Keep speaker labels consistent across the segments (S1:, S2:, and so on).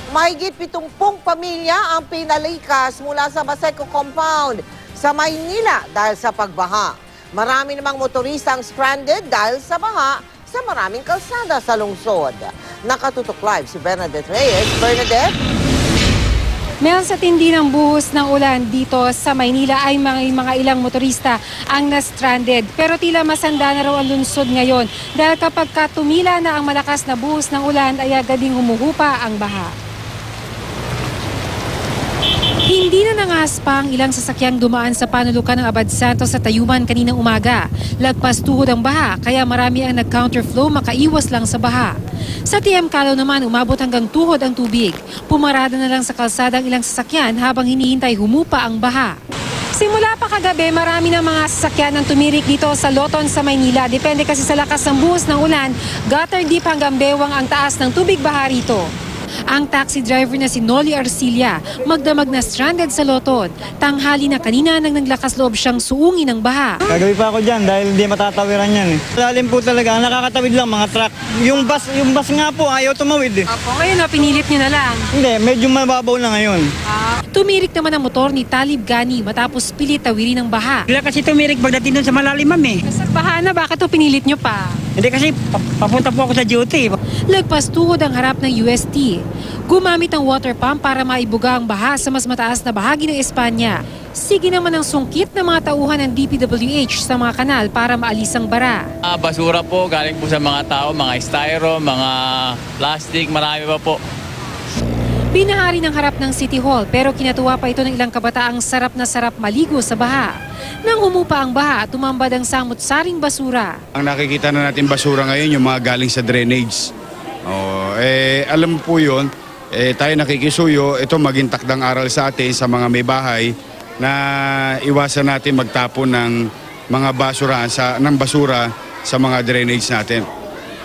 S1: Mahigit 70 pamilya ang pinalikas mula sa Baseco Compound sa Maynila dahil sa pagbaha. Marami namang motorista ang stranded dahil sa baha sa maraming kalsada sa lungsod. Nakatutok live si Bernadette Reyes. Bernadette?
S2: Mel, sa tindi ng buhos ng ulan dito sa Maynila ay mga ilang motorista ang na-stranded. Pero tila masanda na raw ang lungsod ngayon dahil kapag tumila na ang malakas na buhos ng ulan ay agad ding humuhupa ang baha. Hindi na nangas pa ang ilang sasakyang dumaan sa panulukan ng Abad Santos sa Tayuman kaninang umaga. Lagpas tuhod ang baha, kaya marami ang nag-counterflow makaiwas lang sa baha. Sa TM Calaw naman, umabot hanggang tuhod ang tubig. Pumarada na lang sa kalsada ang ilang sasakyan habang hinihintay humupa ang baha. Simula pa kagabi, marami ng mga sasakyan ang tumirik dito sa Loton sa Maynila. Depende kasi sa lakas ng buhos ng ulan, gutter deep hanggang bewang ang taas ng tubig baha rito. Ang taxi driver na si Noli Arcilia, magdamag na stranded sa Loton. Tanghali na kanina nang naglakas loob siyang suungin ng baha.
S3: Kagabi pa ako dyan dahil hindi matatawiran yan eh. Lalim po talaga, nakakatawid lang mga truck. Yung bus nga po ayaw tumawid eh.
S2: Opo, ngayon pinilit niyo na lang.
S3: Hindi, medyo mababaw na ngayon.
S2: Tumirik naman ang motor ni Talib Gani matapos pilit tawirin ng baha.
S4: Sila kasi tumirik pagdating doon sa malalim, ma'am eh.
S2: Sa baha na, bakit pinilit niyo pa?
S4: Hindi kasi papunta po ako sa duty.
S2: Lagpas tuhod ang harap ng UST. Gumamit ng water pump para maibuga ang baha sa mas mataas na bahagi ng Espanya. Sige naman ang sungkit ng mga tauhan ng DPWH sa mga kanal para maalis ang bara.
S5: Basura po, galing po sa mga tao, mga styro, mga plastic, marami pa po.
S2: Binahari ng harap ng City Hall pero kinatuwa pa ito ng ilang kabataang sarap na sarap maligo sa baha. Nang humupa ang baha, tumambad ang samut-saring basura.
S6: Ang nakikita na natin basura ngayon, yung mga galing sa drainage. Alam mo po yun, tayo nakikisuyo, ito maging takdang aral sa atin sa mga may bahay na iwasan natin magtapon ng mga basura sa mga drainage natin.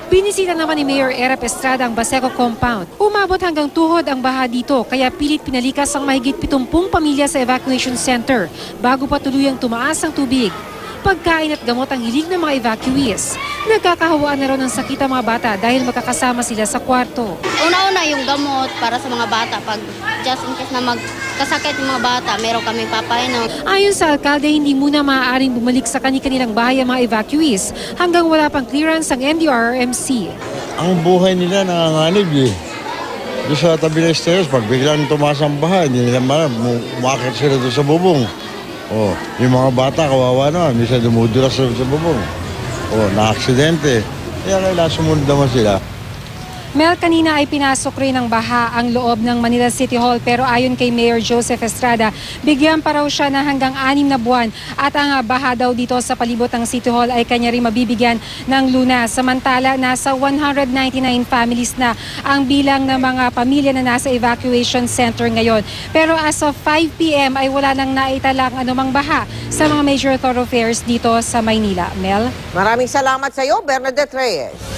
S2: Binisita naman ni Mayor Erap Estrada ang Baseco Compound. Umabot hanggang tuhod ang baha dito kaya pilit pinalikas ang mahigit 70 pamilya sa evacuation center bago pa tuluyang tumaas ang tubig. Pagkain at gamot ang hilig ng mga evacuees. Nagkakahawaan na raw ng sakit ang mga bata dahil magkakasama sila sa kwarto.
S7: Una-una yung gamot para sa mga bata. Pag just in case na magkasakit yung mga bata, meron kaming papainom.
S2: Ayon sa alkalde, hindi muna maaaring bumalik sa kanilang bahay ang mga evacuees hanggang wala pang clearance ang NDRRMC.
S8: Ang buhay nila nanganganib eh. Doon sa tabi ng stairs, pag biglang tumaas ang bahay, hindi nila umakit sila doon sa bubong. Yung mga bata, kawawa naman, minsan dumudulas sa bubong. Na-aksidente. Kaya kailangan sumunod naman sila.
S2: Mel, kanina ay pinasok rin ng baha ang loob ng Manila City Hall pero ayon kay Mayor Joseph Estrada, bigyan pa raw siya na hanggang 6 na buwan at ang baha daw dito sa palibot ng City Hall ay kanya rin mabibigyan ng lunas. Samantala, nasa 199 families na ang bilang ng mga pamilya na nasa evacuation center ngayon. Pero as of 5 p.m. ay wala nang naitalang anumang baha sa mga major thoroughfares dito sa Maynila. Mel?
S1: Maraming salamat sa iyo, Bernadette Reyes.